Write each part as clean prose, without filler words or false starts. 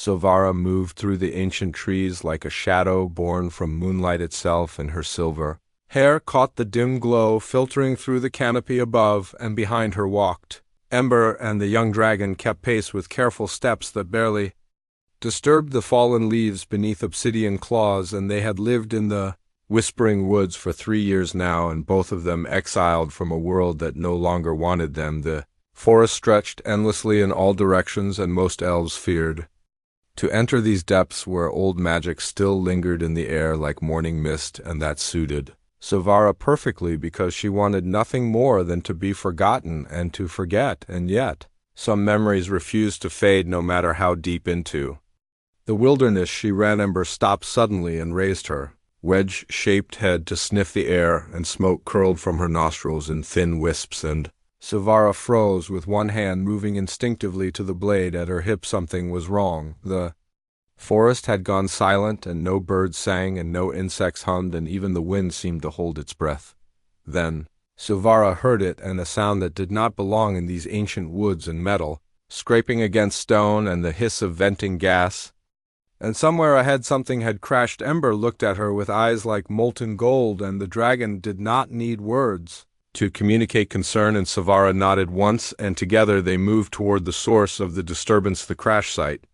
Sovara moved through the ancient trees like a shadow born from moonlight itself, and her silver hair caught the dim glow filtering through the canopy above, and behind her walked Ember, and the young dragon kept pace with careful steps that barely disturbed the fallen leaves beneath obsidian claws, and they had lived in the Whispering Woods for 3 years now, and both of them exiled from a world that no longer wanted them. The forest stretched endlessly in all directions, and most elves feared to enter these depths where old magic still lingered in the air like morning mist, and that suited Sovara perfectly because she wanted nothing more than to be forgotten and to forget, and yet some memories refused to fade no matter how deep into the wilderness she ran. Ember stopped suddenly and raised her wedge-shaped head to sniff the air, and smoke curled from her nostrils in thin wisps, and Sovara froze, with one hand moving instinctively to the blade at her hip. Something was wrong. The forest had gone silent, and no birds sang, and no insects hummed, and even the wind seemed to hold its breath. Then Sovara heard it, and a sound that did not belong in these ancient woods, and metal scraping against stone, and the hiss of venting gas. And somewhere ahead something had crashed. Ember looked at her with eyes like molten gold, and the dragon did not need words to communicate concern, and Sovara nodded once, and together they moved toward the source of the disturbance. The crash site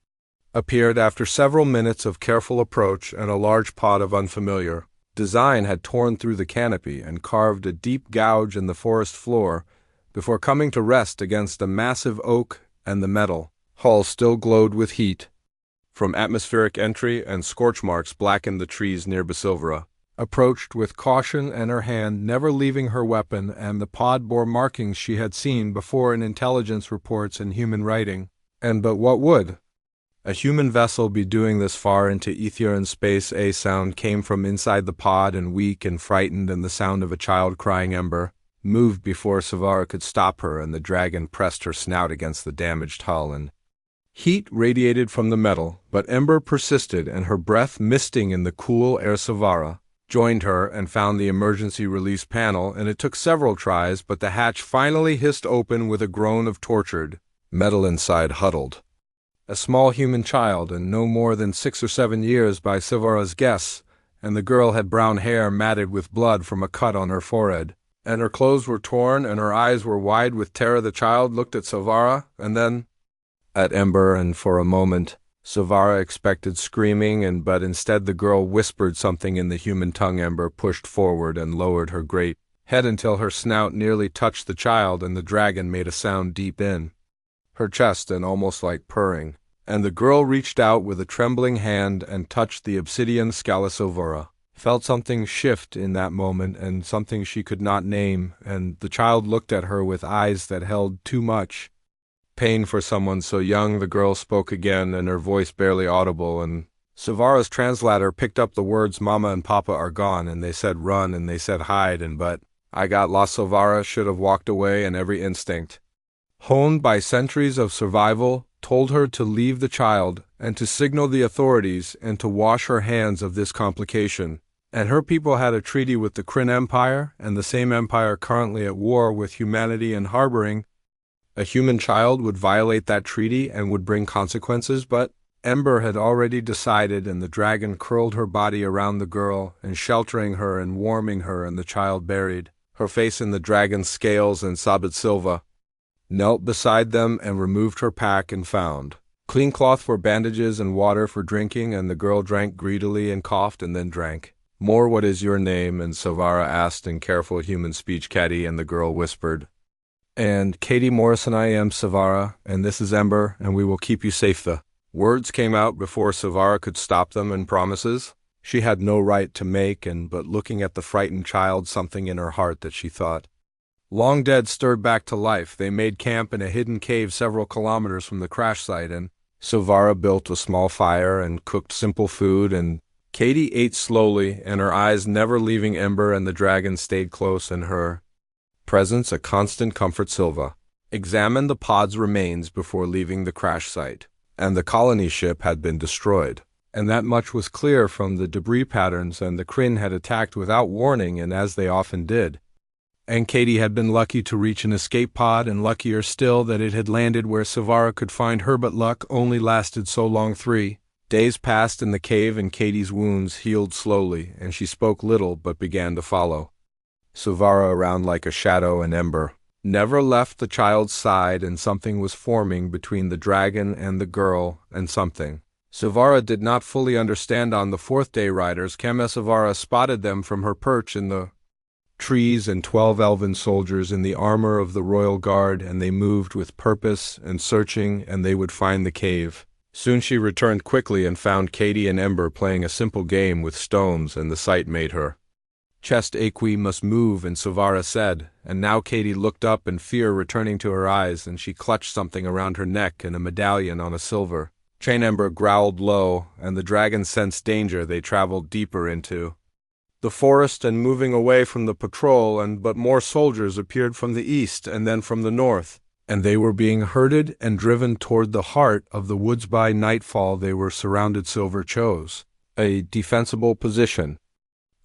appeared after several minutes of careful approach, and a large pot of unfamiliar design had torn through the canopy and carved a deep gouge in the forest floor before coming to rest against a massive oak, and the metal hull still glowed with heat from atmospheric entry, and scorch marks blackened the trees near. Basilvera approached with caution, and her hand never leaving her weapon, and the pod bore markings she had seen before in intelligence reports and human writing. And but what would a human vessel be doing this far into ether and space? A sound came from inside the pod, and weak and frightened, and the sound of a child crying. Ember moved before Sovara could stop her, and the dragon pressed her snout against the damaged hull, and heat radiated from the metal, but Ember persisted, and her breath misting in the cool air. Sovara joined her and found the emergency release panel, and it took several tries, but the hatch finally hissed open with a groan of tortured metal. Inside huddled a small human child, and no more than 6 or 7 years by Sovara's guess, and the girl had brown hair matted with blood from a cut on her forehead, and her clothes were torn, and her eyes were wide with terror. The child looked at Sovara, and then at Ember, and for a moment Sovara expected screaming, but instead the girl whispered something in the human tongue. Ember pushed forward and lowered her great head until her snout nearly touched the child, and the dragon made a sound deep in her chest and almost like purring, and the girl reached out with a trembling hand and touched the obsidian skull. Sovara felt something shift in that moment, and something she could not name, and the child looked at her with eyes that held too much pain for someone so young. The girl spoke again, and her voice barely audible, and Sovara's translator picked up the words, "Mama and Papa are gone, and they said run, and they said hide, and but I got lost." Sovara should have walked away, and every instinct, honed by centuries of survival, told her to leave the child, and to signal the authorities, and to wash her hands of this complication. And her people had a treaty with the Kryn Empire, and the same empire currently at war with humanity, and harboring a human child would violate that treaty and would bring consequences. But Ember had already decided, and the dragon curled her body around the girl, and sheltering her and warming her, and the child buried her face in the dragon's scales, and Sabit Silva knelt beside them and removed her pack and found clean cloth for bandages and water for drinking, and the girl drank greedily and coughed and then drank more. "What is your name?" and Sovara asked in careful human speech. "Caddy," and the girl whispered. "And Katie Morrison, I am Sovara, and this is Ember, and we will keep you safe." The words came out before Sovara could stop them, and promises she had no right to make, but looking at the frightened child, something in her heart that she thought long dead stirred back to life. They made camp in a hidden cave several kilometers from the crash site, and Sovara built a small fire and cooked simple food, and Katie ate slowly, and her eyes never leaving Ember, and the dragon stayed close in her presence, a constant comfort. Silva examined the pod's remains before leaving the crash site, and the colony ship had been destroyed, and that much was clear from the debris patterns, and the Kryn had attacked without warning, and as they often did. And Katie had been lucky to reach an escape pod, and luckier still that it had landed where Savara could find her, but luck only lasted so long. 3 days passed in the cave, and Katie's wounds healed slowly, and she spoke little but began to follow Savara around like a shadow and ember. Never left the child's side, and something was forming between the dragon and the girl, and something Savara did not fully understand. On the 4th day, riders came as Savara spotted them from her perch in the trees, and 12 elven soldiers in the armor of the royal guard, and they moved with purpose and searching, and they would find the cave. Soon she returned quickly and found Katie and Ember playing a simple game with stones, and the sight made her chest ache. "We must move," and Savara said, and now Katie looked up, and fear returning to her eyes, and she clutched something around her neck and a medallion on a silver chain. Ember growled low, and the dragon sensed danger. They traveled deeper into the forest and moving away from the patrol, but more soldiers appeared from the east and then from the north, and they were being herded and driven toward the heart of the woods. By nightfall they were surrounded. Silver chose a defensible position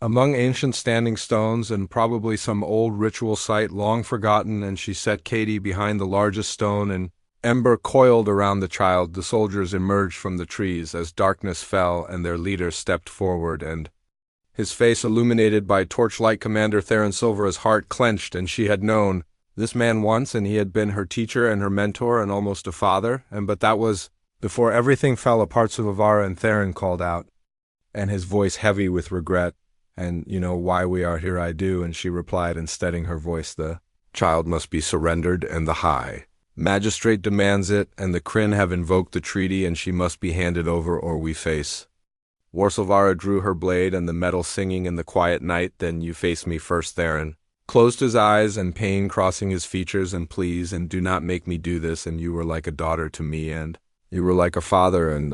among ancient standing stones and probably some old ritual site long forgotten, and she set Katie behind the largest stone, and Ember coiled around the child. The soldiers emerged from the trees as darkness fell, and their leader stepped forward, and his face illuminated by torchlight. Commander Theron. Silvera's heart clenched, and she had known this man once, and he had been her teacher and her mentor and almost a father, but that was before everything fell apart. Savara, and Theron called out, and his voice heavy with regret, "And you know why we are here?" "I do," and she replied, and steadying her voice, "The child must be surrendered, and the High Magistrate demands it, and the Kryn have invoked the treaty, and she must be handed over, or we face war." Savara drew her blade, and the metal singing in the quiet night. "Then you face me first." Theron closed his eyes, and pain crossing his features, "And please, and do not make me do this, and you were like a daughter to me, and you were like a father, and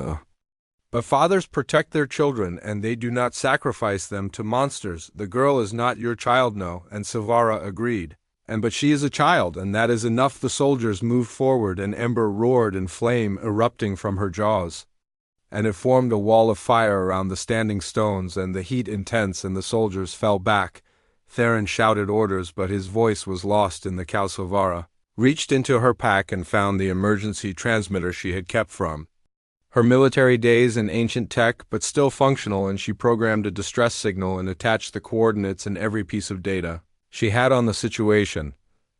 but fathers protect their children, and they do not sacrifice them to monsters. The girl is not your child, no." And Savara agreed, but she is a child, and that is enough." The soldiers moved forward, and Ember roared, and flame erupting from her jaws, and it formed a wall of fire around the standing stones, and the heat intense, and the soldiers fell back. Theron shouted orders, but his voice was lost in the cow. Savara reached into her pack and found the emergency transmitter she had kept from her military days in ancient tech, but still functional, and she programmed a distress signal and attached the coordinates and every piece of data she had on the situation.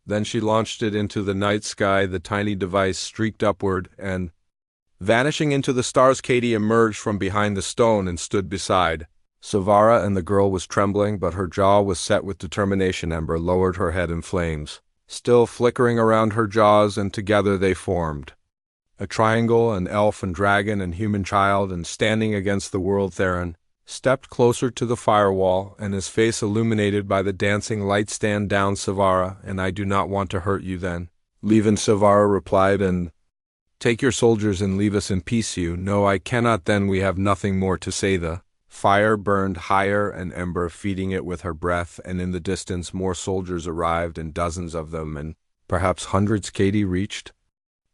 Then she launched it into the night sky. The tiny device streaked upward, and vanishing into the stars, Katie emerged from behind the stone and stood beside Savara, and the girl was trembling, but her jaw was set with determination. Ember lowered her head, in flames still flickering around her jaws, and together they formed a triangle, an elf and dragon and human child, and standing against the world. Theron stepped closer to the firewall, and his face illuminated by the dancing light. "Stand down, Savara, and I do not want to hurt you." "Then leave," and Savara replied, "and take your soldiers and leave us in peace." "You know I cannot." "Then we have nothing more to say." The fire burned higher, and Ember feeding it with her breath, and in the distance more soldiers arrived, and dozens of them, and perhaps hundreds. Katie reached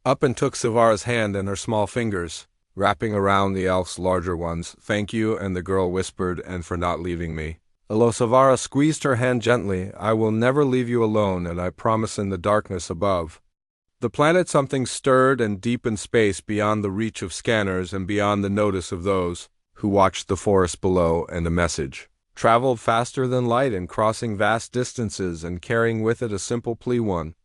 up and took Savara's hand in her small fingers, wrapping around the elf's larger ones. "Thank you," and the girl whispered, "and for not leaving me." Although Savara squeezed her hand gently, "I will never leave you alone, and I promise." In the darkness above the planet something stirred, and deep in space, beyond the reach of scanners and beyond the notice of those who watched the forest below, and a message traveled faster than light, and crossing vast distances, and carrying with it a simple plea. "One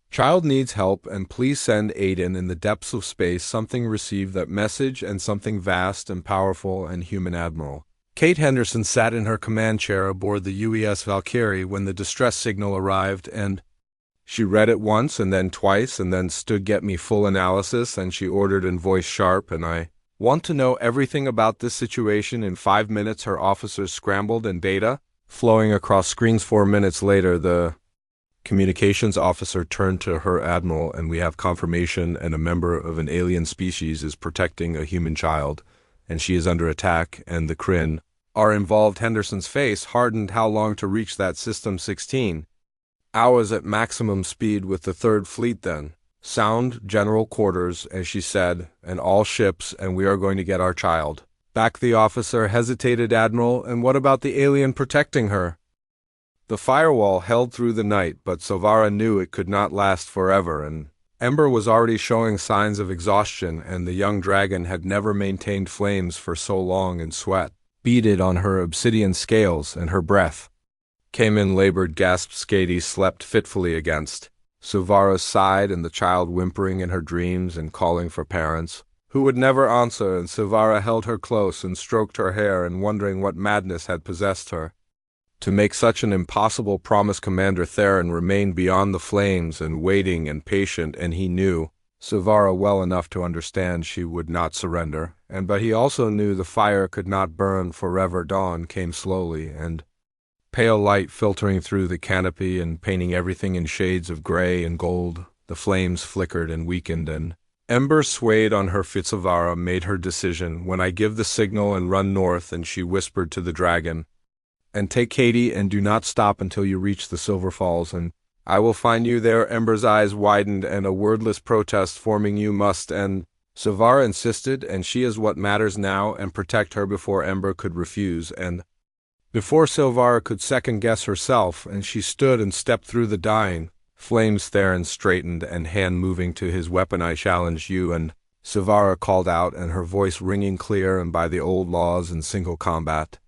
child needs help, and please send aid in the depths of space." Something received that message, and something vast and powerful and human. Admiral Kate Henderson sat in her command chair aboard the UES Valkyrie when the distress signal arrived, and she read it once, and then twice, and then stood. "Get me full analysis," and she ordered in voice sharp, "and I want to know everything about this situation in 5 minutes." Her officers scrambled, and data flowing across screens. 4 minutes later, the communications officer turned to her. "Admiral, and we have confirmation, and a member of an alien species is protecting a human child, and she is under attack, and the Kryn are involved." Henderson's face hardened. "How long to reach that system?" 16 hours at maximum speed with the Third Fleet. "Then sound general quarters," as she said, "and all ships, and we are going to get our child back." The officer hesitated. "Admiral, and what about the alien protecting her?" The firewall held through the night, but Silvara knew it could not last forever, and Ember was already showing signs of exhaustion, and the young dragon had never maintained flames for so long, and sweat beaded on her obsidian scales, and her breath came in labored gasps Katie slept fitfully against. Silvara sighed, and the child whimpering in her dreams and calling for parents, who would never answer, and Silvara held her close and stroked her hair and wondering what madness had possessed her to make such an impossible promise. Commander Theron remained beyond the flames and waiting and patient, and he knew Silvara well enough to understand she would not surrender, but he also knew the fire could not burn forever. Dawn came slowly, and pale light filtering through the canopy and painting everything in shades of gray and gold. The flames flickered and weakened, and Ember swayed on her feet. Silvara made her decision. When I give the signal and run north, and she whispered to the dragon, and take Katie and do not stop until you reach the Silver Falls, and I will find you there. Ember's eyes widened, and a wordless protest forming. You must, and Silvara insisted, and she is what matters now, and protect her before Ember could refuse, and before Silvara could second-guess herself, and she stood and stepped through the dying flames. Theron straightened, and hand moving to his weapon. I challenge you, and Silvara called out, and her voice ringing clear and by the old laws in single combat.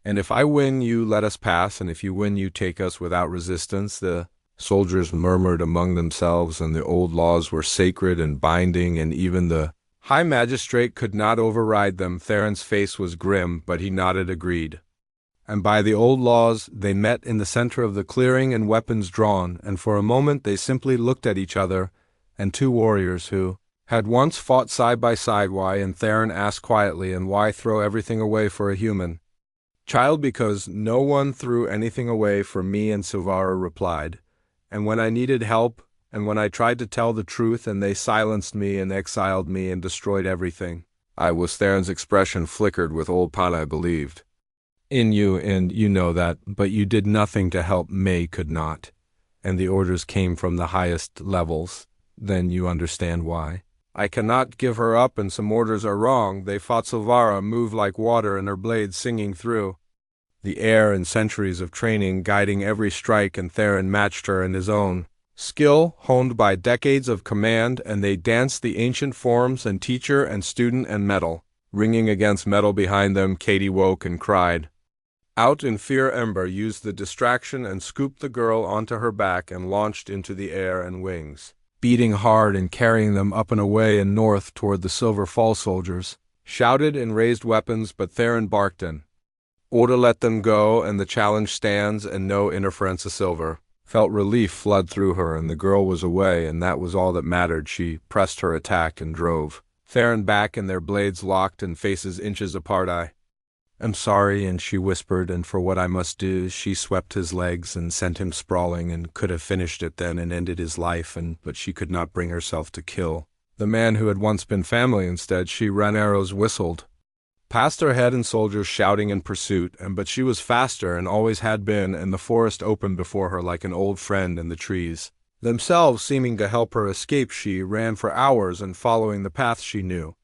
And if I win, you let us pass, and if you win, you take us without resistance. The soldiers murmured among themselves, and the old laws were sacred and binding, and even the High Magistrate could not override them. Theron's face was grim, but he nodded, agreed. And by the old laws, they met in the center of the clearing and weapons drawn, and for a moment they simply looked at each other, and two warriors who had once fought side by side. Why? And Theron asked quietly, and why throw everything away for a human child? Because no one threw anything away for me, and Silvara replied. And when I needed help, and when I tried to tell the truth, and they silenced me and exiled me and destroyed everything, I was. Theron's expression flickered with old pain. I believed in you, and you know that, but you did nothing to help. May could not, and the orders came from the highest levels. Then you understand why. I cannot give her up, and some orders are wrong. They fought. Silvara moved like water, and her blades singing through the air, and centuries of training guiding every strike, and Theron matched her in his own skill, honed by decades of command, and they danced the ancient forms, and teacher and student and metal ringing against metal behind them. Katie woke and cried out in fear. Ember used the distraction and scooped the girl onto her back and launched into the air, and wings beating hard and carrying them up and away and north toward the Silver Falls. Soldiers shouted and raised weapons, but Theron barked an order, let them go, and the challenge stands, and no interference. Silver felt relief flood through her, and the girl was away, and that was all that mattered. She pressed her attack and drove Theron back, and their blades locked and faces inches apart. I am sorry, and she whispered, and for what I must do. She swept his legs and sent him sprawling, and could have finished it then and ended his life, but she could not bring herself to kill the man who had once been family. Instead, she ran. Arrows whistled past her head, and soldiers shouting in pursuit, but she was faster and always had been, and the forest opened before her like an old friend, and the trees themselves seeming to help her escape. She ran for hours, and following the path she knew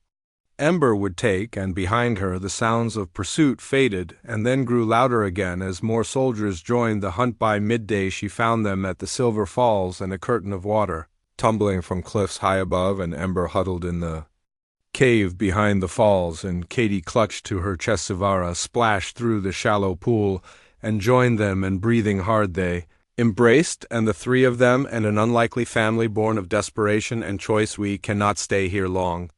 Ember would take, and behind her the sounds of pursuit faded and then grew louder again as more soldiers joined the hunt. By midday she found them at the Silver Falls, and a curtain of water tumbling from cliffs high above, and Ember huddled in the cave behind the falls, and Katie clutched to her chest. Silvara splashed through the shallow pool and joined them, and breathing hard they embraced, and the three of them and an unlikely family born of desperation and choice. We cannot stay here long,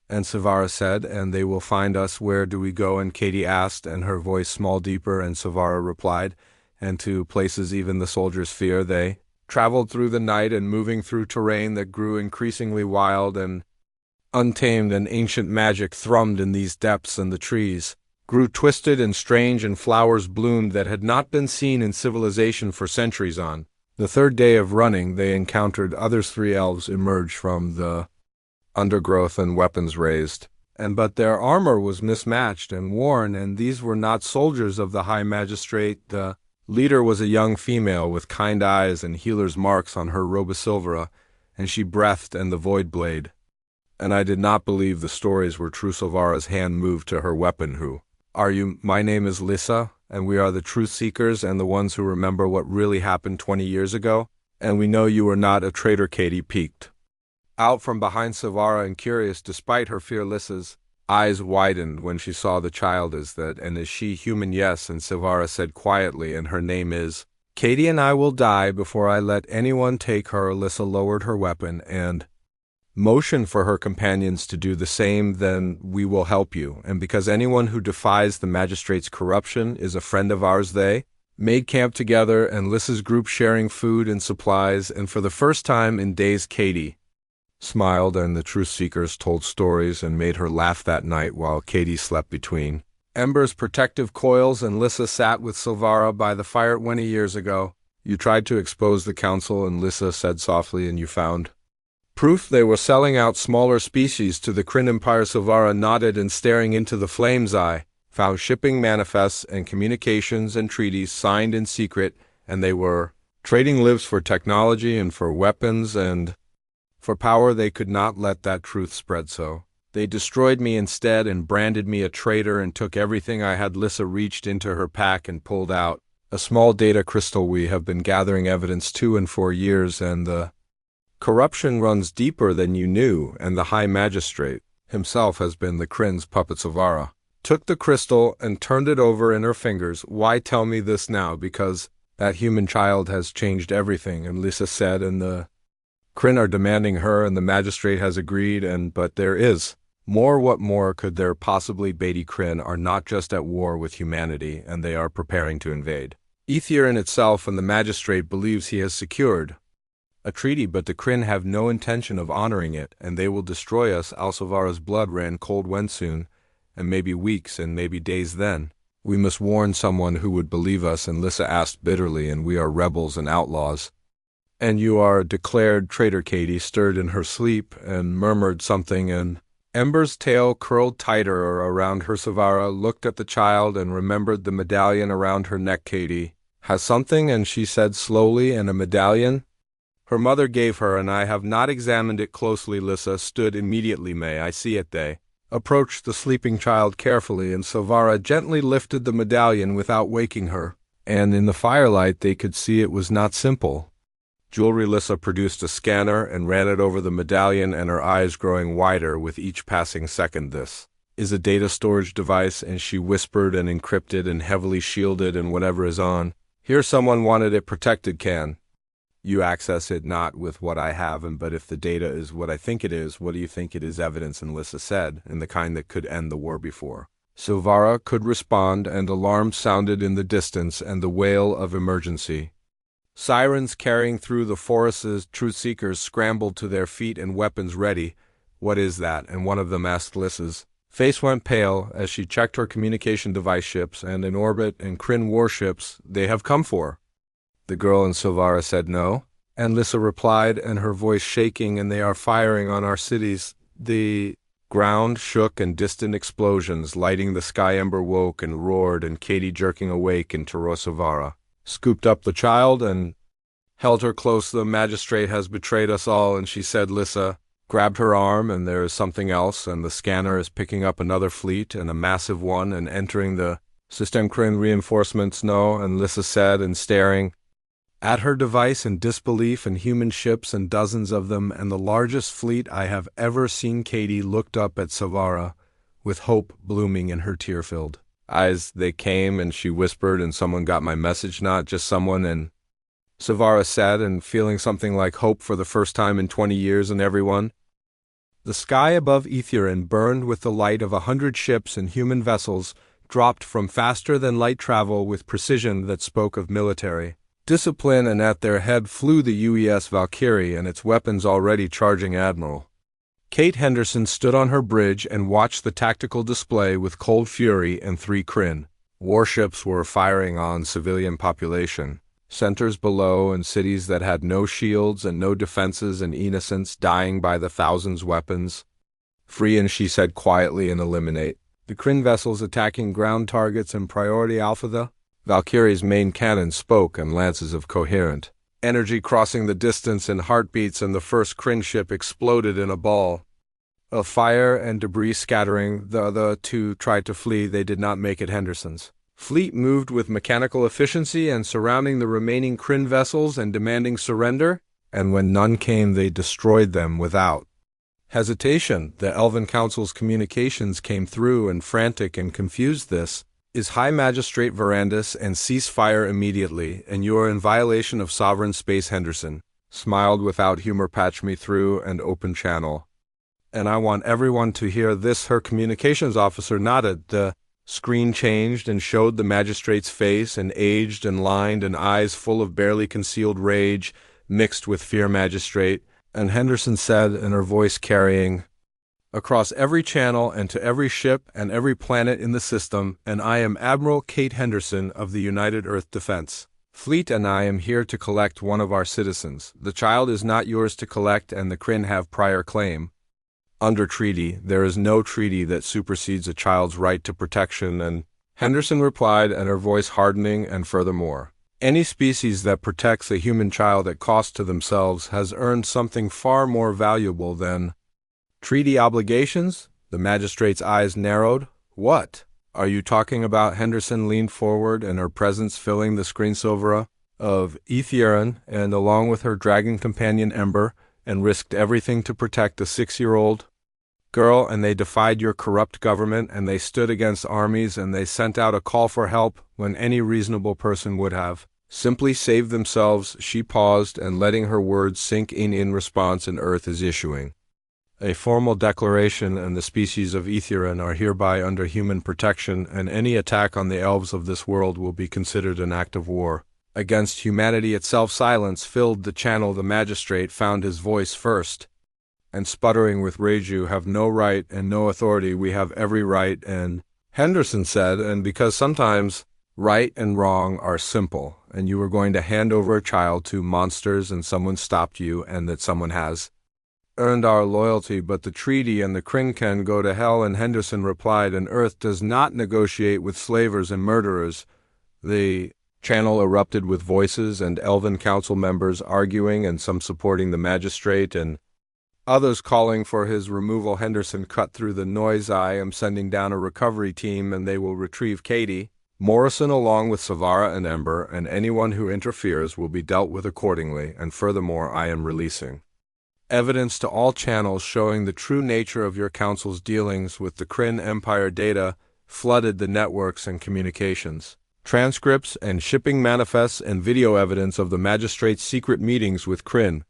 and Silvara said, and they will find us. Where do we go? And Katie asked, and her voice small deeper, and Silvara replied, and to places even the soldiers fear. They traveled through the night, and moving through terrain that grew increasingly wild and untamed, and ancient magic thrummed in these depths, and the trees grew twisted and strange, and flowers bloomed that had not been seen in civilization for centuries. On the third day of running, they encountered others. 3 elves emerged from the undergrowth, and weapons raised, but their armor was mismatched and worn, and these were not soldiers of the High Magistrate. The leader was a young female with kind eyes and healer's marks on her robe. Silvara, and she breathed, and the void blade. And I did not believe the stories were true. Silvara's hand moved to her weapon. Who are you? My name is Lissa, and we are the truth seekers and the ones who remember what really happened 20 years ago, and we know you are not a traitor. Katie peeked out from behind Savara and curious despite her fear. Lissa's eyes widened when she saw the child. Is that, and is she human? Yes, and Savara said quietly, and her name is Katie, and I will die before I let anyone take her. Lissa lowered her weapon and motioned for her companions to do the same. Then we will help you, and because anyone who defies the magistrate's corruption is a friend of ours. They made camp together, and Lissa's group sharing food and supplies, and for the first time in days Katie smiled, and the truth seekers told stories and made her laugh that night while Katie slept between Ember's protective coils, and Lissa sat with Silvara by the fire. 20 years ago, you tried to expose the council, and Lissa said softly, and you found proof they were selling out smaller species to the Kryn Empire. Silvara nodded, and staring into the flames, I found shipping manifests and communications and treaties signed in secret, and they were trading lives for technology and for weapons and for power. They could not let that truth spread, so they destroyed me instead and branded me a traitor and took everything I had. Lissa reached into her pack and pulled out a small data crystal. We have been gathering evidence 2 and 4 years, and the corruption runs deeper than you knew, and the High Magistrate himself has been the Kryn's puppet. Silvara took the crystal and turned it over in her fingers. Why tell me this now? Because that human child has changed everything, and Lissa said, and the Kryn are demanding her, and the magistrate has agreed, but there is more. What more could there possibly be? Kryn are not just at war with humanity, and they are preparing to invade Etherin itself, and the magistrate believes he has secured a treaty, but the Kryn have no intention of honoring it, and they will destroy us. Alsavara's blood ran cold. When soon, and maybe weeks and maybe days. Then we must warn someone who would believe us. And Lissa asked bitterly, and we are rebels and outlaws, and you are a declared traitor. Katie stirred in her sleep and murmured something, and Ember's tail curled tighter around her. Savara looked at the child and remembered the medallion around her neck. Katie has something, and she said slowly, and a medallion her mother gave her, and I have not examined it closely. Lissa stood immediately. May I see it? They approached the sleeping child carefully, and Savara gently lifted the medallion without waking her, and in the firelight they could see it was not simple jewelry. Lissa produced a scanner and ran it over the medallion, and her eyes growing wider with each passing second. This is a data storage device, and she whispered, and encrypted and heavily shielded, and whatever is on here, someone wanted it protected. Can you access it? Not with what I have, but if the data is what I think it is, what do you think it is? Evidence, and Lissa said, and the kind that could end the war before Silvara could respond, and alarms sounded in the distance, and the wail of emergency sirens carrying through the forests. Truth seekers scrambled to their feet and weapons ready. What is that? And one of them asked. Lissa's face went pale as she checked her communication device. Ships and in orbit, and Kryn warships. They have come for the girl, and Silvara said no, and Lissa replied, and her voice shaking, and they are firing on our cities. The ground shook, and distant explosions lighting the sky. Ember woke and roared, and Katie, jerking awake into Silvara, scooped up the child and held her close. The magistrate has betrayed us all, and she said. Lissa grabbed her arm, and there is something else, and the scanner is picking up another fleet, and a massive one, and entering the system. Kryn reinforcements. No, and Lissa said, and staring at her device in disbelief, and human ships, and dozens of them, and the largest fleet I have ever seen. Katie looked up at Savara with hope blooming in her tear-filled eyes. They came, and she whispered, and someone got my message. Not just someone, and Savara said, and feeling something like hope for the first time in 20 years, and everyone. The sky above Etherin burned with the light of 100 ships and human vessels dropped from faster-than-light travel with precision that spoke of military discipline, and at their head flew the UES Valkyrie and its weapons already charging. Admiral Kate Henderson stood on her bridge and watched the tactical display with cold fury, and 3 Kryn warships were firing on civilian population centers below, and cities that had no shields and no defenses, and innocents dying by the thousands. Weapons free, and she said quietly, and eliminate the Kryn vessels attacking ground targets and priority alpha. The Valkyrie's main cannon spoke, and lances of coherent energy crossing the distance in heartbeats, and the first Kryn ship exploded in a ball of fire and debris scattering. The other 2 tried to flee. They did not make it. Henderson's Fleet moved with mechanical efficiency and surrounding the remaining Kryn vessels and demanding surrender, and when none came they destroyed them without hesitation. The Elven Council's communications came through and frantic and confused. This is High Magistrate Verandis and cease fire immediately, and you are in violation of sovereign space. Henderson smiled without humor. Patch me through and open channel. And I want everyone to hear this. Her communications officer nodded. The screen changed and showed the magistrate's face, and aged and lined and eyes full of barely concealed rage mixed with fear. Magistrate, and Henderson said in her voice carrying across every channel and to every ship and every planet in the system, and I am Admiral Kate Henderson of the United Earth Defense Fleet, and I am here to collect one of our citizens. The child is not yours to collect, and the Kryn have prior claim. Under treaty, there is no treaty that supersedes a child's right to protection, and Henderson replied, and her voice hardening, and furthermore, any species that protects a human child at cost to themselves has earned something far more valuable than treaty obligations. The magistrate's eyes narrowed. What are you talking about? Henderson leaned forward, and her presence filling the screen. Silvera of Etherin, and along with her dragon companion Ember, and risked everything to protect a 6-year-old girl, and they defied your corrupt government, and they stood against armies, and they sent out a call for help when any reasonable person would have simply saved themselves. She paused, and letting her words sink in response, and Earth is issuing a formal declaration, and the species of Etherin are hereby under human protection, and any attack on the elves of this world will be considered an act of war against humanity itself. Silence filled the channel. The magistrate found his voice first, and sputtering with rage, you have no right and no authority. We have every right, and Henderson said, and because sometimes right and wrong are simple, and you were going to hand over a child to monsters, and someone stopped you, and that someone has earned our loyalty, but the treaty and the Kryn can go to hell. And Henderson replied, and Earth does not negotiate with slavers and murderers. The channel erupted with voices and Elven Council members arguing, and some supporting the magistrate and others calling for his removal. Henderson cut through the noise. I am sending down a recovery team, and they will retrieve Katie Morrison along with Savara and Ember, and anyone who interferes will be dealt with accordingly. And furthermore, I am releasing evidence to all channels showing the true nature of your council's dealings with the Kryn Empire. Data flooded the networks and communications. Transcripts and shipping manifests and video evidence of the magistrate's secret meetings with Kryn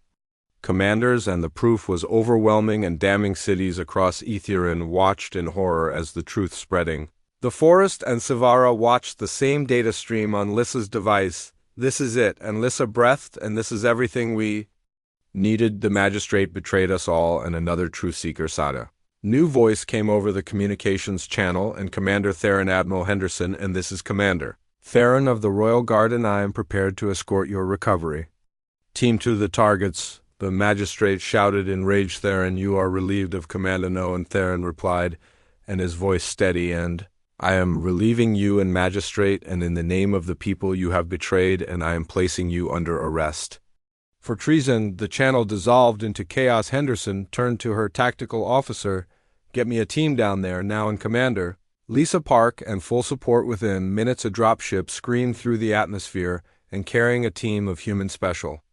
commanders, and the proof was overwhelming and damning. Cities across Etherin watched in horror as the truth spreading. The Forest and Savara watched the same data stream on Lissa's device. This is it, and Lissa breathed, and this is everything we needed. The magistrate betrayed us all, and another truth seeker, Sada. New voice came over the communications channel, and Commander Theron, Admiral Henderson, and this is Commander Theron of the Royal Guard, and I am prepared to escort your recovery team to the targets. The magistrate shouted in rage, Theron, you are relieved of command. No, and Theron replied, and his voice steady, and I am relieving you and magistrate, and in the name of the people you have betrayed, and I am placing you under arrest for treason. The channel dissolved into chaos. Henderson turned to her tactical officer. Get me a team down there now. And Commander Lisa Park and full support within minutes. A dropship screamed through the atmosphere and carrying a team of human special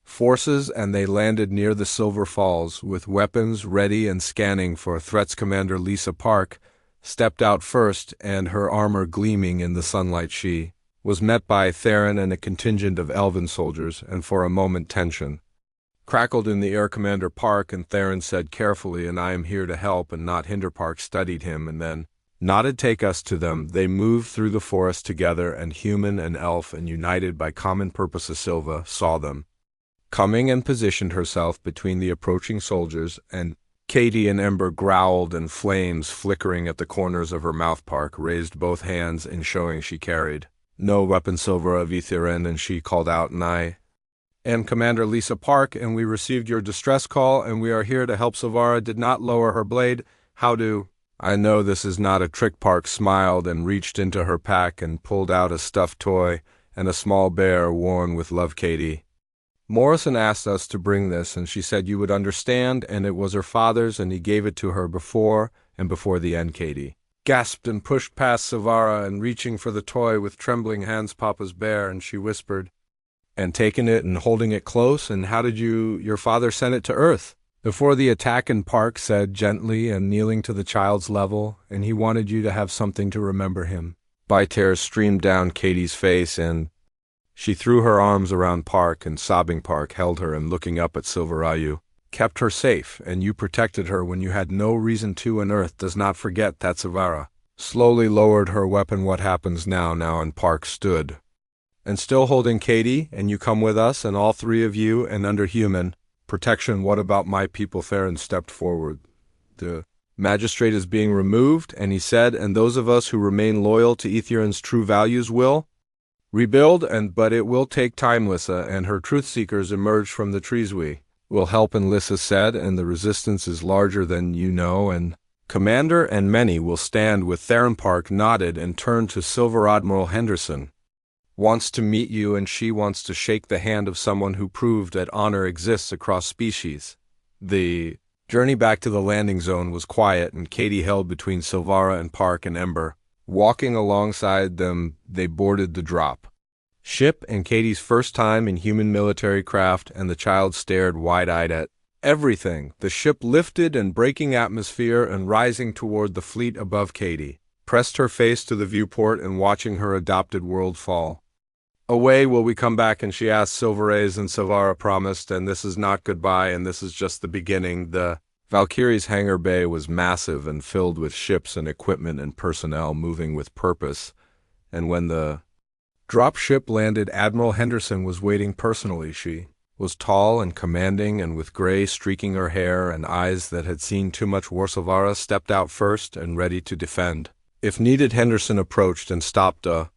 forces, and they landed near the Silver Falls with weapons ready and scanning for threats. Commander Lisa Park stepped out first, and her armor gleaming in the sunlight. She was met by Theron and a contingent of elven soldiers, and for a moment tension crackled in the air. Commander Park, and Theron said carefully, and I am here to help and not hinder. Park studied him and then nodded. Take us to them. They moved through the forest together, and human and elf, and united by common purpose. Silva saw them coming and positioned herself between the approaching soldiers, and Katie and Ember growled, and flames flickering at the corners of her mouth. Park raised both hands in showing she carried no weapon. Silver of Etherin, and she called out, and I am Commander Lisa Park, and we received your distress call, and we are here to help. Savara did not lower her blade. How do I know this is not a trick? Park smiled and reached into her pack and pulled out a stuffed toy and a small bear worn with love. Katie Morrison asked us to bring this, and she said you would understand, and it was her father's, and he gave it to her before the end. Katie gasped and pushed past Savara and reaching for the toy with trembling hands Papa's bear, and she whispered, "And taking it and holding it close, and how did your father send it to Earth?" Before the attack, and Park said gently and kneeling to the child's level, "And he wanted you to have something to remember him." By tears streamed down Katie's face, and she threw her arms around Park, and sobbing Park held her and looking up at Silverayu, kept her safe, and you protected her when you had no reason to, and Earth does not forget that. Savara slowly lowered her weapon. "What happens now?" And Park stood, and still holding Katie, "And you come with us, and all three of you, and under human protection. What about my people?" Theron stepped forward. "The magistrate is being removed," and he said, "and those of us who remain loyal to Etheron's true values will rebuild, but it will take time." Lissa and her truth seekers emerged from the trees. "We will help," and Lissa said, "and the resistance is larger than you know, and Commander and many will stand with." Theron. Park nodded and turned to Silver. "Admiral Henderson wants to meet you, and she wants to shake the hand of someone who proved that honor exists across species." The journey back to the landing zone was quiet, and Katie held between Silvara and Park and Ember. Walking alongside them, they boarded the drop ship, and Katie's first time in human military craft, and the child stared wide-eyed at everything. The ship lifted and breaking atmosphere and rising toward the fleet above. Katie pressed her face to the viewport and watching her adopted world fall away. "Will we come back?" and she asked. Silverays and Silvara promised, and this is not goodbye, and this is just the beginning. The Valkyrie's hangar bay was massive and filled with ships and equipment and personnel moving with purpose, and when the drop ship landed, Admiral Henderson was waiting personally. She was tall and commanding, and with gray streaking her hair and eyes that had seen too much war. Silvara stepped out first and ready to defend if needed. Henderson approached and stopped a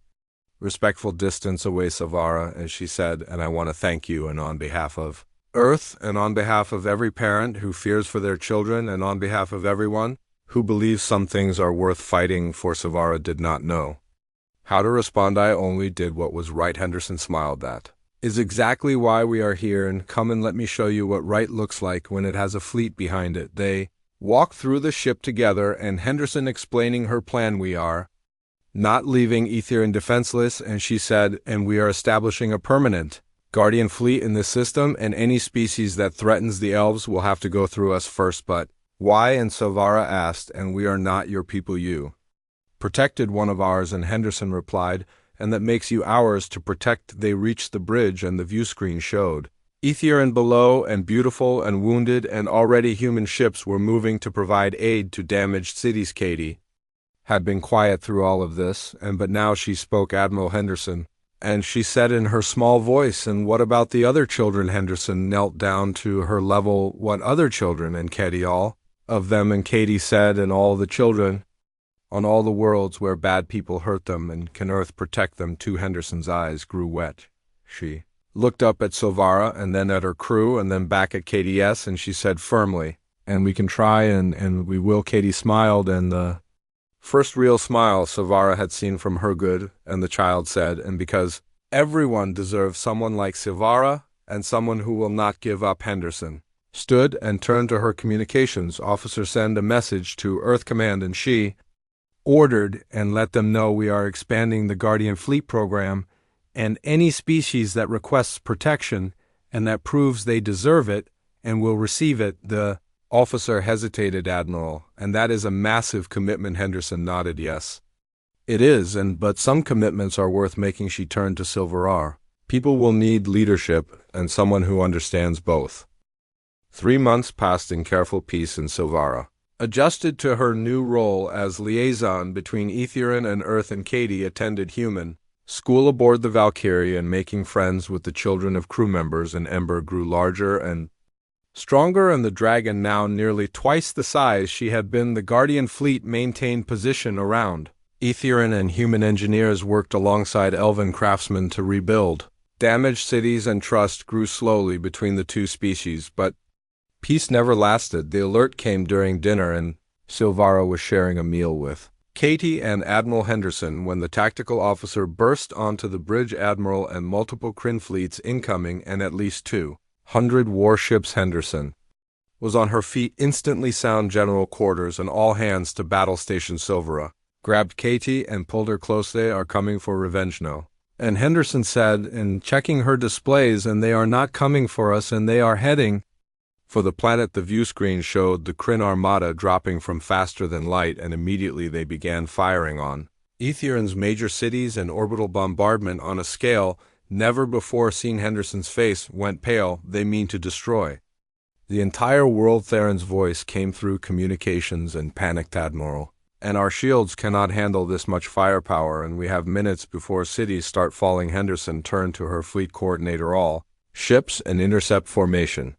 respectful distance away. "Silvara," as she said, "and I want to thank you, and on behalf of Earth, and on behalf of every parent who fears for their children, and on behalf of everyone who believes some things are worth fighting for." Silvara did not know how to respond. "I only did what was right." Henderson smiled. "That is exactly why we are here, and come and let me show you what right looks like when it has a fleet behind it." They walked through the ship together, and Henderson explaining her plan. "We are not leaving Etheron defenseless," and she said, "and we are establishing a permanent Guardian fleet in this system, and any species that threatens the elves will have to go through us first." "But why?" and Silvara asked, "And we are not your people. You protected one of ours," and Henderson replied, "and that makes you ours to protect." They reached the bridge, and the view screen showed Etheron below, and beautiful and wounded, and already human ships were moving to provide aid to damaged cities. Katie had been quiet through all of this, but now she spoke. "Admiral Henderson," and she said in her small voice, "and what about the other children?" Henderson knelt down to her level. "What other children?" and Katie, "All of them," and Katie said, "and all the children on all the worlds where bad people hurt them, and can Earth protect them too?" Henderson's eyes grew wet. She looked up at Silvara, and then at her crew, and then back at Katie. "Yes," and she said firmly, "and we can try, and we will." Katie smiled, and the first real smile Silvara had seen from her. "Good," and the child said, "and because everyone deserves someone like Silvara, and someone who will not give up." Henderson stood and turned to her communications officer. "Send a message to Earth Command," and she ordered, "and let them know we are expanding the Guardian Fleet program, and any species that requests protection and that proves they deserve it and will receive it." The officer hesitated. "Admiral, and that is a massive commitment." Henderson nodded. "Yes, it is, but some commitments are worth making." She turned to Silverar. "People will need leadership, and someone who understands both." 3 months passed in careful peace, and Silvara adjusted to her new role as liaison between Etheron and Earth, and Katie attended human school aboard the Valkyrie and making friends with the children of crew members, and Ember grew larger and stronger, and the dragon, now nearly twice the size she had been. The Guardian fleet maintained position around Etheron, and human engineers worked alongside elven craftsmen to rebuild damaged cities, and trust grew slowly between the two species. But peace never lasted. The alert came during dinner, and Silvara was sharing a meal with Katie and Admiral Henderson when the tactical officer burst onto the bridge. "Admiral, and multiple Kryn fleets incoming, and at least 200 warships." Henderson was on her feet instantly. "Sound general quarters, and all hands to battle station." Silvara grabbed Katie and pulled her close. They are coming for revenge now. And Henderson said, in checking her displays, and they are not coming for us, and they are heading for the planet. The view screen showed the Kryn armada dropping from faster than light, and immediately they began firing on Aetherian's major cities and orbital bombardment on a scale never before seen. Henderson's face went pale. They mean to destroy the entire world. Theron's voice came through communications and panicked Admiral. And our shields cannot handle this much firepower, and we have minutes before cities start falling. Henderson turned to her fleet coordinator. All ships and intercept formation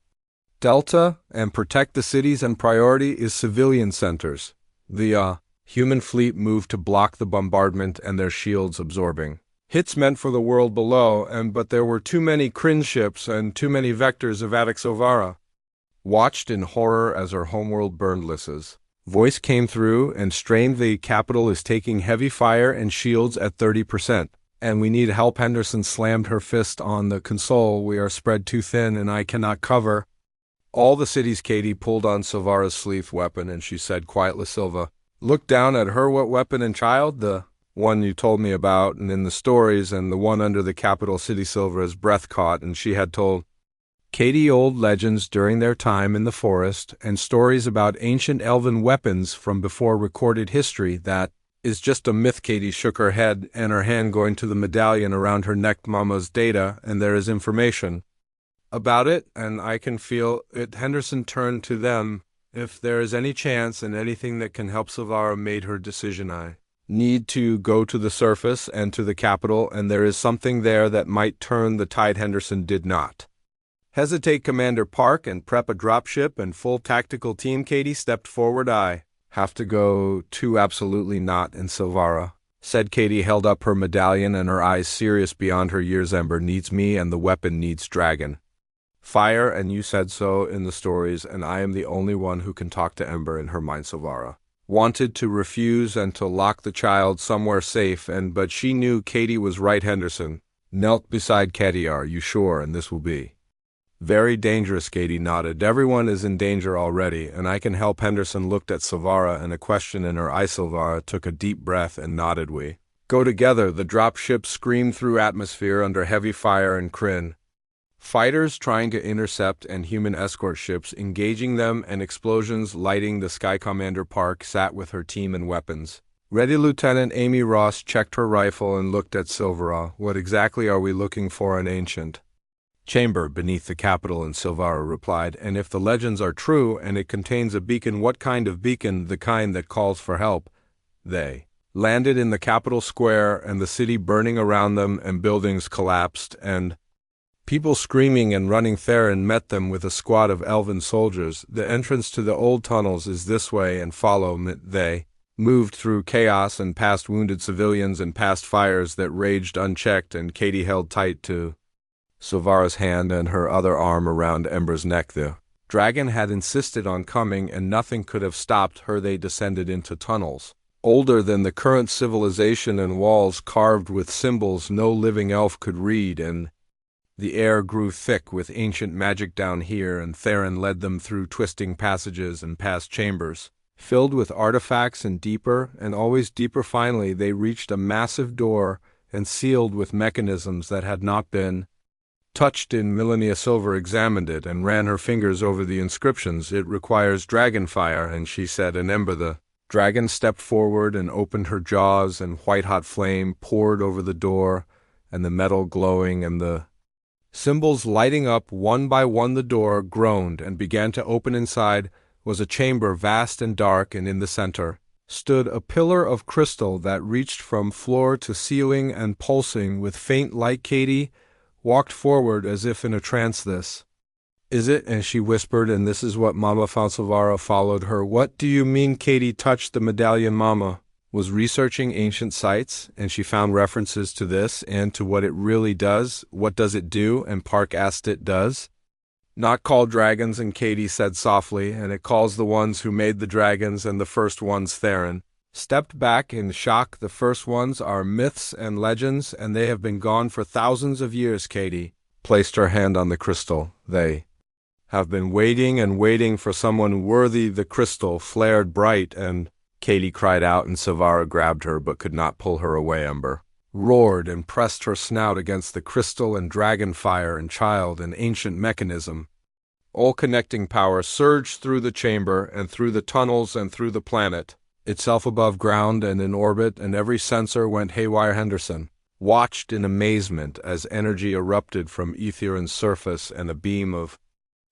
Delta and protect the cities, and priority is civilian centers. The human fleet moved to block the bombardment and their shields absorbing hits meant for the world below, but there were too many Kryn ships and too many vectors of Sovara. Watched in horror as her homeworld burned. Lyssa's voice came through and strained. The capital is taking heavy fire and shields at 30%. And we need help. Henderson slammed her fist on the console. We are spread too thin and I cannot cover all the cities. Katie pulled on Silvara's sleeve weapon and she said quietly, Silva, look down at her. What weapon? And child, the one you told me about and in the stories, and the one under the capital city. Silvera's breath caught, and she had told Katie old legends during their time in the forest and stories about ancient elven weapons from before recorded history. That is just a myth. Katie shook her head and her hand going to the medallion around her neck. Mama's data, and there is information about it, and I can feel it. Henderson turned to them. If there is any chance and anything that can help. Silvara made her decision. I need to go to the surface and to the capital, and there is something there that might turn the tide. Henderson did not hesitate. Commander Park, and prep a dropship and full tactical team. Katie stepped forward. I have to go too. Absolutely not. And Silvara said. Katie held up her medallion and her eyes serious beyond her years. Ember needs me and the weapon needs dragon fire, and you said so in the stories, and I am the only one who can talk to Ember. In her mind, Silvara wanted to refuse and to lock the child somewhere safe, but she knew Katie was right. Henderson knelt beside Katie. Are you sure? And this will be very dangerous. Katie nodded. Everyone is in danger already, and I can help. Henderson looked at Silvara and a question in her eye. Silvara took a deep breath and nodded. We go together. The drop ship screamed through atmosphere under heavy fire, and Kryn fighters trying to intercept and human escort ships engaging them, and explosions lighting the sky. Commander Park sat with her team and weapons ready. Lieutenant Amy Ross checked her rifle and looked at Silvara. What exactly are we looking for? An ancient chamber beneath the capital, and Silvara replied, and if the legends are true and it contains a beacon. What kind of beacon? The kind that calls for help. They landed in the capital square, and the city burning around them, and buildings collapsed, and people screaming and running. Theron met them with a squad of elven soldiers. The entrance to the old tunnels is this way, and follow me. They moved through chaos and past wounded civilians and past fires that raged unchecked, and Katie held tight to Silvara's hand and her other arm around Ember's neck. The dragon had insisted on coming, and nothing could have stopped her. They descended into tunnels older than the current civilization, and walls carved with symbols no living elf could read, and the air grew thick with ancient magic down here, and Theron led them through twisting passages and past chambers filled with artifacts, and deeper and always deeper. Finally, they reached a massive door and sealed with mechanisms that had not been touched in millennia. Silver examined it and ran her fingers over the inscriptions. It requires dragon fire, and she said, and Ember the dragon stepped forward and opened her jaws, and white-hot flame poured over the door, and the metal glowing and the symbols lighting up one by one. The door groaned and began to open. Inside was a chamber vast and dark, and in the center stood a pillar of crystal that reached from floor to ceiling and pulsing with faint light. Katie walked forward as if in a trance. This is it, and she whispered, and this is what Mama found. Silvara followed her. What do you mean? Katie touched the medallion. Mama was researching ancient sites, and she found references to this and to what it really does. What does it do? And Park asked. It does not call dragons, and Katie said softly, and it calls the ones who made the dragons, and the first ones. Theron stepped back in shock. The first ones are myths and legends, and they have been gone for thousands of years. Katie placed her hand on the crystal. They have been waiting and waiting for someone worthy. The crystal flared bright and Katie cried out, and Silvara grabbed her but could not pull her away. Ember roared and pressed her snout against the crystal and dragon fire and child and ancient mechanism. All connecting power surged through the chamber and through the tunnels and through the planet, itself above ground and in orbit, and every sensor went haywire. Henderson watched in amazement as energy erupted from Aetherin's surface and a beam of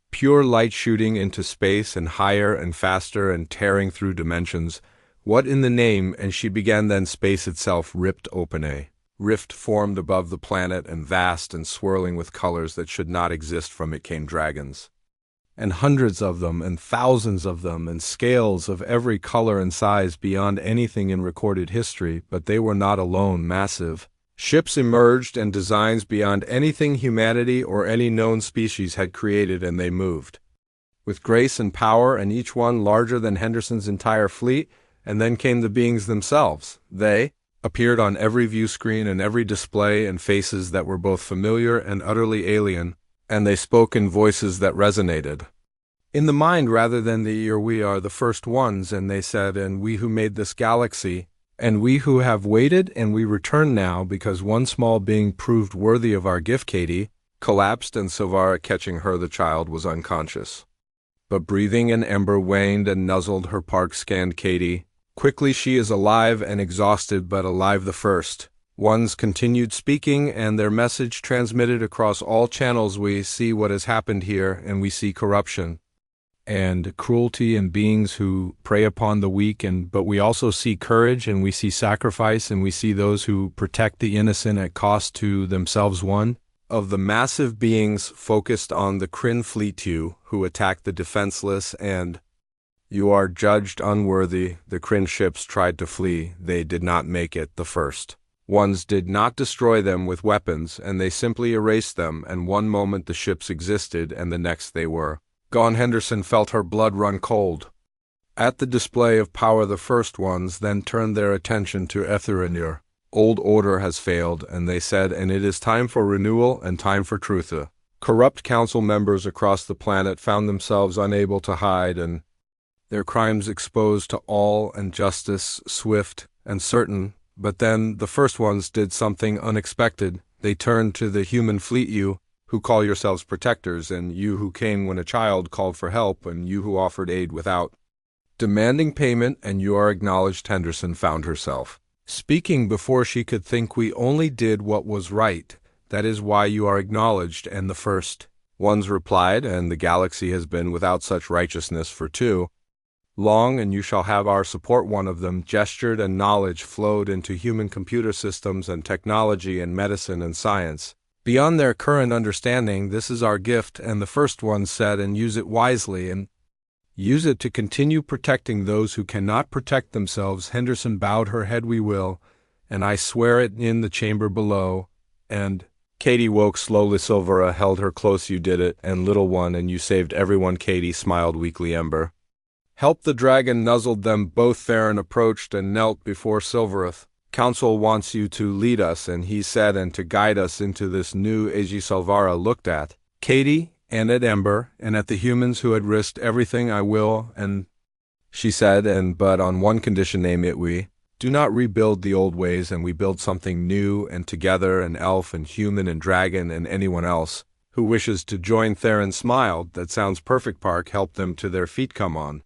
pure light shooting into space and higher and faster and tearing through dimensions. What in the name? And she began. Then space itself ripped open. A rift formed above the planet, and vast and swirling with colors that should not exist. From it came dragons, and hundreds of them and thousands of them, and scales of every color and size beyond anything in recorded history. But they were not alone. Massive ships emerged, and designs beyond anything humanity or any known species had created, and they moved with grace and power, and each one larger than Henderson's entire fleet. And then came the beings themselves. They appeared on every view screen and every display, in faces that were both familiar and utterly alien, and they spoke in voices that resonated in the mind rather than the ear. We are the first ones, and they said, and we who made this galaxy, and we who have waited, and we return now because one small being proved worthy of our gift. Katie collapsed, and Silvara, catching her, the child, was unconscious, but breathing, and Ember waned and nuzzled her. Park scanned Katie quickly. She is alive and exhausted, but alive. The first ones continued speaking, and their message transmitted across all channels. We see what has happened here, and we see corruption and cruelty and beings who prey upon the weak, but we also see courage, and we see sacrifice, and we see those who protect the innocent at cost to themselves. One of the massive beings focused on the Kryn fleet, who attacked the defenseless, and you are judged unworthy. The Kryn ships tried to flee. They did not make it. The first ones did not destroy them with weapons, and they simply erased them, and one moment the ships existed, and the next they were gone. Henderson felt her blood run cold at the display of power. The first ones then turned their attention to Aetherin. Old order has failed, and they said, and it is time for renewal and time for truth. Corrupt council members across the planet found themselves unable to hide, and their crimes exposed to all, and justice swift and certain. But then the first ones did something unexpected. They turned to the human fleet, you who call yourselves protectors, and you who came when a child called for help, and you who offered aid without demanding payment, and you are acknowledged. Henderson found herself speaking before she could think. We only did what was right. That is why you are acknowledged. And the first ones replied, and the galaxy has been without such righteousness for too long, and you shall have our support. One of them gestured, and knowledge flowed into human computer systems and technology and medicine and science beyond their current understanding. This is our gift, and the first one said, and use it wisely, and use it to continue protecting those who cannot protect themselves. Henderson bowed her head. We will, and I swear it, in the chamber below. And Katie woke slowly. Silvara held her close. You did it, and little one, and you saved everyone. Katie smiled weakly. Ember helped the dragon, nuzzled them both. Theron approached and knelt before Silverath. Council wants you to lead us, and he said, and to guide us into this new age. Silvara looked at Katie and at Ember and at the humans who had risked everything. I will, and she said, and but on one condition, name it. We do not rebuild the old ways, and we build something new, and together, and elf and human and dragon and anyone else who wishes to join. Theron smiled. That sounds perfect. Park helped them to their feet. Come on,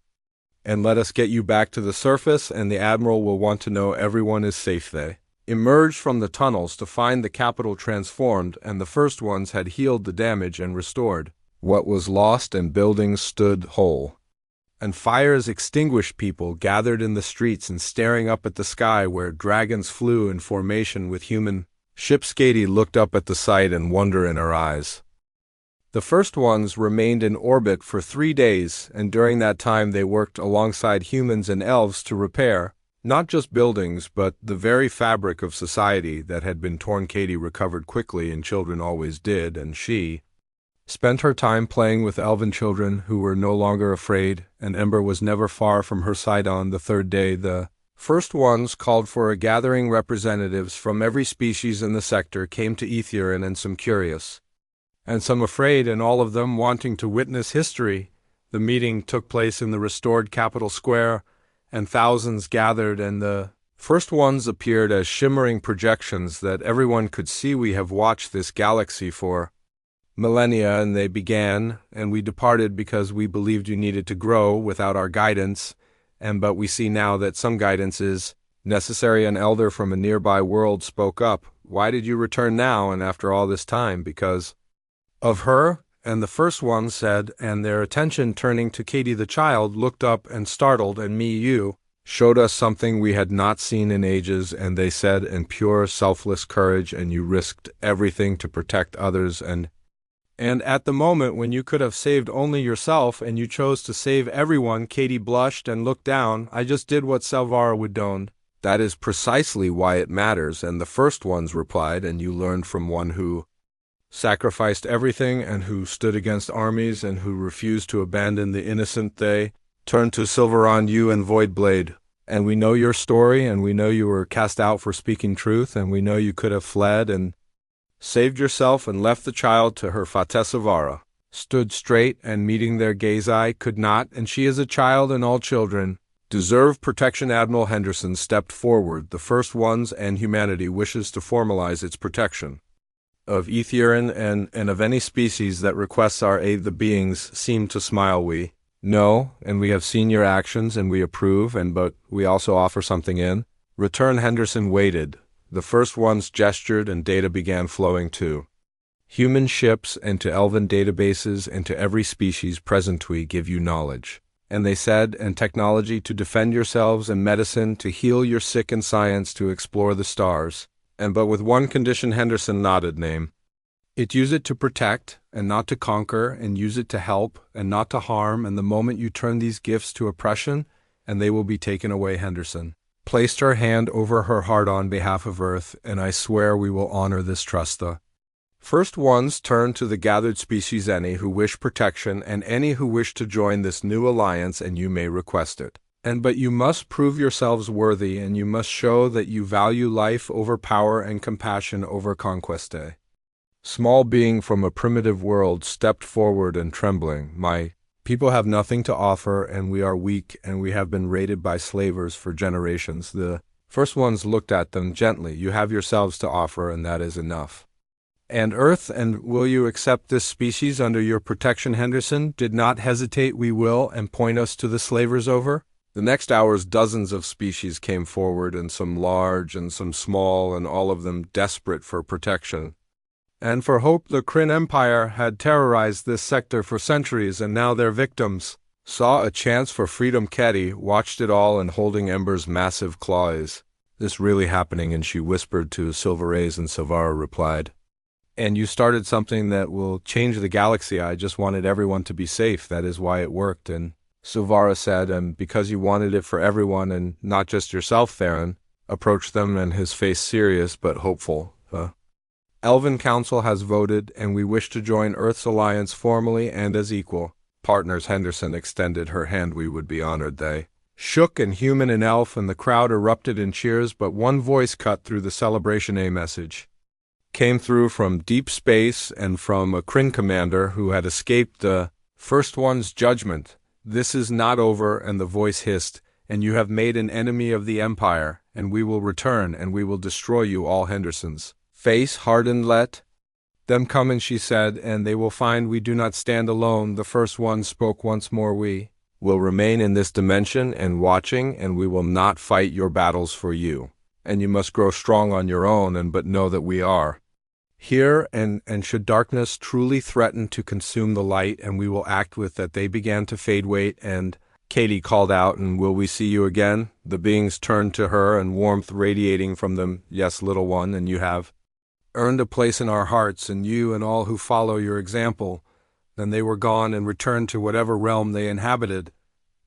and let us get you back to the surface, and the Admiral will want to know everyone is safe. They emerged from the tunnels to find the capital transformed, and the first ones had healed the damage and restored what was lost, and buildings stood whole, and fires extinguished. People gathered in the streets and staring up at the sky where dragons flew in formation with human ships. Katie looked up at the sight, and wonder in her eyes. The first ones remained in orbit for 3 days, and during that time they worked alongside humans and elves to repair not just buildings, but the very fabric of society that had been torn. Katie recovered quickly, and children always did, and she spent her time playing with elven children who were no longer afraid, and Ember was never far from her side. On the third day, the first ones called for a gathering. Representatives from every species in the sector came to Aetherin, and some curious and some afraid, and all of them wanting to witness history. The meeting took place in the restored capital square, and thousands gathered, and the first ones appeared as shimmering projections that everyone could see. We have watched this galaxy for millennia, and they began, and we departed because we believed you needed to grow without our guidance, but we see now that some guidance is necessary. An elder from a nearby world spoke up. Why did you return now and after all this time? Because of her? And the first one said, and their attention turning to Katie the child, looked up and startled, and me, you, showed us something we had not seen in ages, and they said, in pure, selfless courage, and you risked everything to protect others, and at the moment when you could have saved only yourself, and you chose to save everyone. Katie blushed and looked down. I just did what Salvara would done. That is precisely why it matters, and the first ones replied, and you learned from one who sacrificed everything, and who stood against armies, and who refused to abandon the innocent. They turned to Silveron, you and Voidblade, and we know your story, and we know you were cast out for speaking truth, and we know you could have fled and saved yourself and left the child to her. Fatesavara stood straight, and meeting their gaze, I could not, and she is a child, and all children deserve protection. Admiral Henderson stepped forward. The first ones and humanity wishes to formalize its protection of Etherin and of any species that requests our aid. The beings seem to smile. We know, and we have seen your actions, and we approve, but we also offer something in return. Henderson waited. The first ones gestured, and data began flowing to human ships and to elven databases and to every species present. We give you knowledge, and they said, and technology to defend yourselves, and medicine to heal your sick, and science to explore the stars, but with one condition. Henderson nodded. Name it. Use it to protect and not to conquer, and use it to help and not to harm, and the moment you turn these gifts to oppression, and they will be taken away. Henderson placed her hand over her heart on behalf of Earth, and I swear we will honor this trust. The first ones turned to the gathered species. Any who wish protection, and any who wish to join this new alliance, and you may request it. But you must prove yourselves worthy, and you must show that you value life over power and compassion over conquest. A small being from a primitive world stepped forward, and trembling, my people have nothing to offer, and we are weak, and we have been raided by slavers for generations. The first ones looked at them gently. You have yourselves to offer, and that is enough. And Earth, and will you accept this species under your protection? Henderson did not hesitate. We will, and point us to the slavers. Over the next hours, dozens of species came forward, and some large and some small, and all of them desperate for protection and for hope. The Kryn Empire had terrorized this sector for centuries, and now their victims saw a chance for freedom. Katie watched it all, and holding Ember's massive claws. This really happening? And she whispered to Silveraze, and Silvara replied, and you started something that will change the galaxy. I just wanted everyone to be safe. That is why it worked. And Silvara said, and because you wanted it for everyone and not just yourself. Theron approached them, and his face serious but hopeful. Elven Council has voted, and we wish to join Earth's alliance formally and as equal partners. Henderson extended her hand. We would be honored. They shook, and human and elf, and the crowd erupted in cheers, but one voice cut through the celebration. A message came through from deep space, and from a Kryn commander who had escaped the first one's judgment. This is not over. And the voice hissed, and you have made an enemy of the Empire, and we will return, and we will destroy you all. Henderson's face hardened. Let them come, and she said, and they will find we do not stand alone. The first one spoke once more. We will remain in this dimension and watching, and we will not fight your battles for you. And you must grow strong on your own, but know that we are here, and should darkness truly threaten to consume the light, and we will act with that. They began to fade. Wait, and Katie called out, and will we see you again? The beings turned to her, and warmth radiating from them. Yes, little one, and you have earned a place in our hearts, and you and all who follow your example. Then they were gone and returned to whatever realm they inhabited.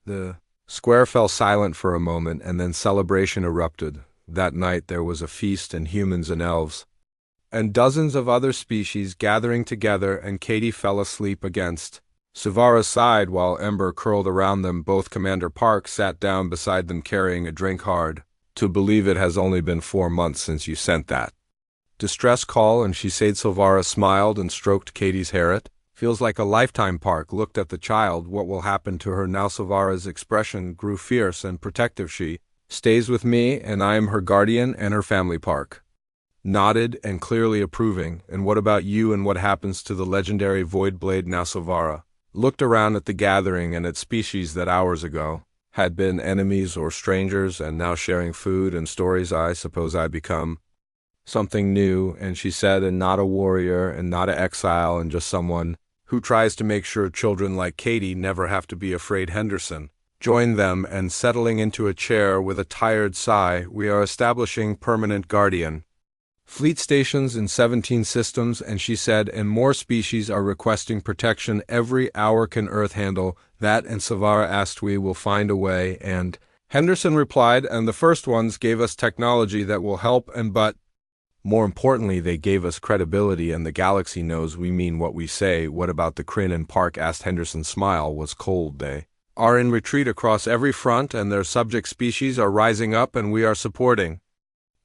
The square fell silent for a moment, and then celebration erupted. That night there was a feast, and humans and elves and dozens of other species gathering together, and Katie fell asleep against Silvara's side while Ember curled around them. Both. Commander Park sat down beside them carrying a drink. Hard to believe it has only been 4 months since you sent that distress call, and she said. Silvara smiled and stroked Katie's hair. It Feels like a lifetime. Park looked at the child. What will happen to her now? Silvara's expression grew fierce and protective. She stays with me, and I am her guardian and her family. Park nodded and clearly approving. And what about you, and what happens to the legendary Void Blade now? Silvara looked around at the gathering and at species that hours ago had been enemies or strangers and now sharing food and stories. I suppose I become something new, and she said, and not a warrior and not an exile, and just someone who tries to make sure children like Katie never have to be afraid. Henderson joined them, and settling into a chair with a tired sigh, we are establishing permanent guardian fleet stations in 17 systems, and she said, and more species are requesting protection every hour. Can Earth handle that? And Silvara asked. We will find a way, and Henderson replied, and the first ones gave us technology that will help, and but more importantly, they gave us credibility, and the galaxy knows we mean what we say. What about the Kryn? And Park asked. Henderson's smile was cold. They are in retreat across every front, and their subject species are rising up, and we are supporting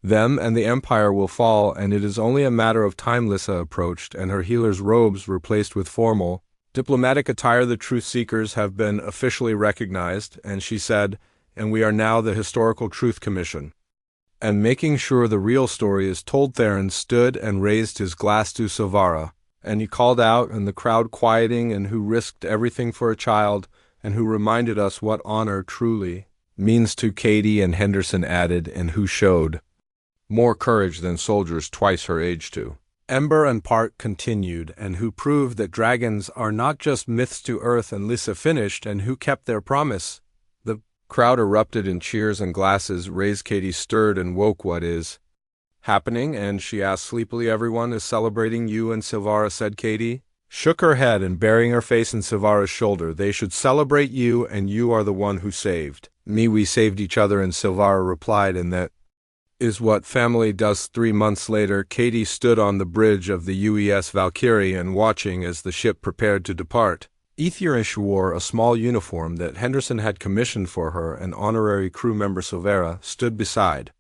them, and the Empire will fall, and it is only a matter of time. Lissa approached, and her healer's robes replaced with formal, diplomatic attire. The Truth Seekers have been officially recognized, and she said, and we are now the Historical Truth Commission, and making sure the real story is told. Theron stood and raised his glass to Silvara, and he called out, and the crowd quieting, and who risked everything for a child, and who reminded us what honor truly means to Katie. And Henderson added, and who showed more courage than soldiers twice her age to Ember. And Park continued, and who proved that dragons are not just myths to Earth. And Lissa finished, and who kept their promise. The crowd erupted in cheers, and glasses raised. Katie stirred and woke. What is happening? And she asked sleepily. Everyone is celebrating you, and Silvara said. Katie shook her head and burying her face in Silvara's shoulder. They should celebrate you, and you are the one who saved me. We saved each other, and Silvara replied, and that is what family does. 3 months later, Katie stood on the bridge of the UES Valkyrie, and watching as the ship prepared to depart. Etherish wore a small uniform that Henderson had commissioned for her, and honorary crew member Silvera stood beside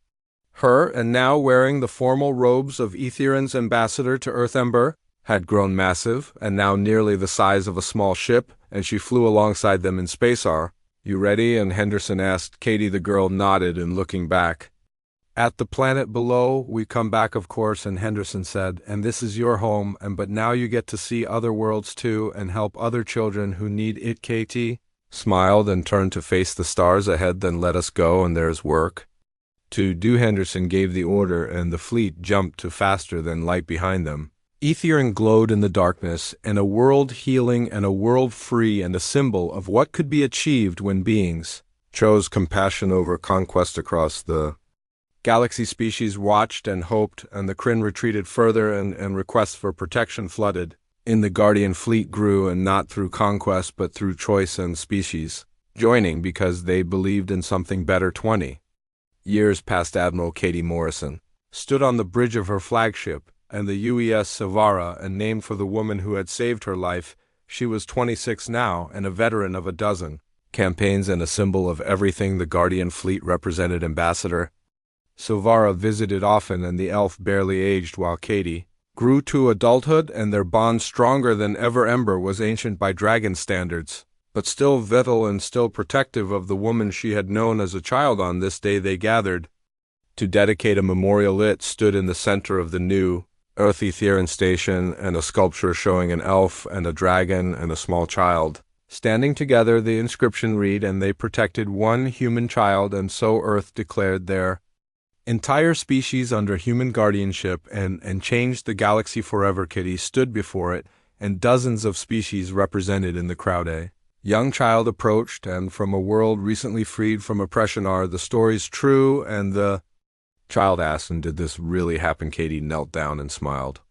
her, and now wearing the formal robes of Etherin's ambassador to Earth. Ember had grown massive, and now nearly the size of a small ship, and she flew alongside them in space. Are you ready? And Henderson asked Katie. The girl nodded, and looking back at the planet below, we come back, of course. And Henderson said, and this is your home, and but now you get to see other worlds too, and help other children who need it. Katie smiled and turned to face the stars ahead. Then let us go, and there's work to do. Henderson gave the order, and the fleet jumped to faster than light behind them. Etherin glowed in the darkness, and a world healing and a world free, and a symbol of what could be achieved when beings chose compassion over conquest across the galaxy. Species watched and hoped, and the Kryn retreated further, and requests for protection flooded in. The Guardian fleet grew, and not through conquest but through choice, and species joining because they believed in something better. 20 years passed. Admiral Katie Morrison stood on the bridge of her flagship, and the UES Silvara, and named for the woman who had saved her life. She was 26 now, and a veteran of a dozen campaigns, and a symbol of everything the Guardian fleet represented. Ambassador Silvara visited often, and the elf barely aged while Katie grew to adulthood, and their bond stronger than ever. Ember was ancient by dragon standards, but still vital and still protective of the woman she had known as a child. On this day they gathered to dedicate a memorial. It stood in the center of the new Earth Etherin station, and a sculpture showing an elf and a dragon and a small child standing together. The inscription read, and they protected one human child, and so Earth declared their entire species under human guardianship, and changed the galaxy forever. Kitty stood before it, and dozens of species represented in the crowd. A young child approached, and from a world recently freed from oppression. Are the stories true? And the child asked, and did this really happen? Katie knelt down and smiled.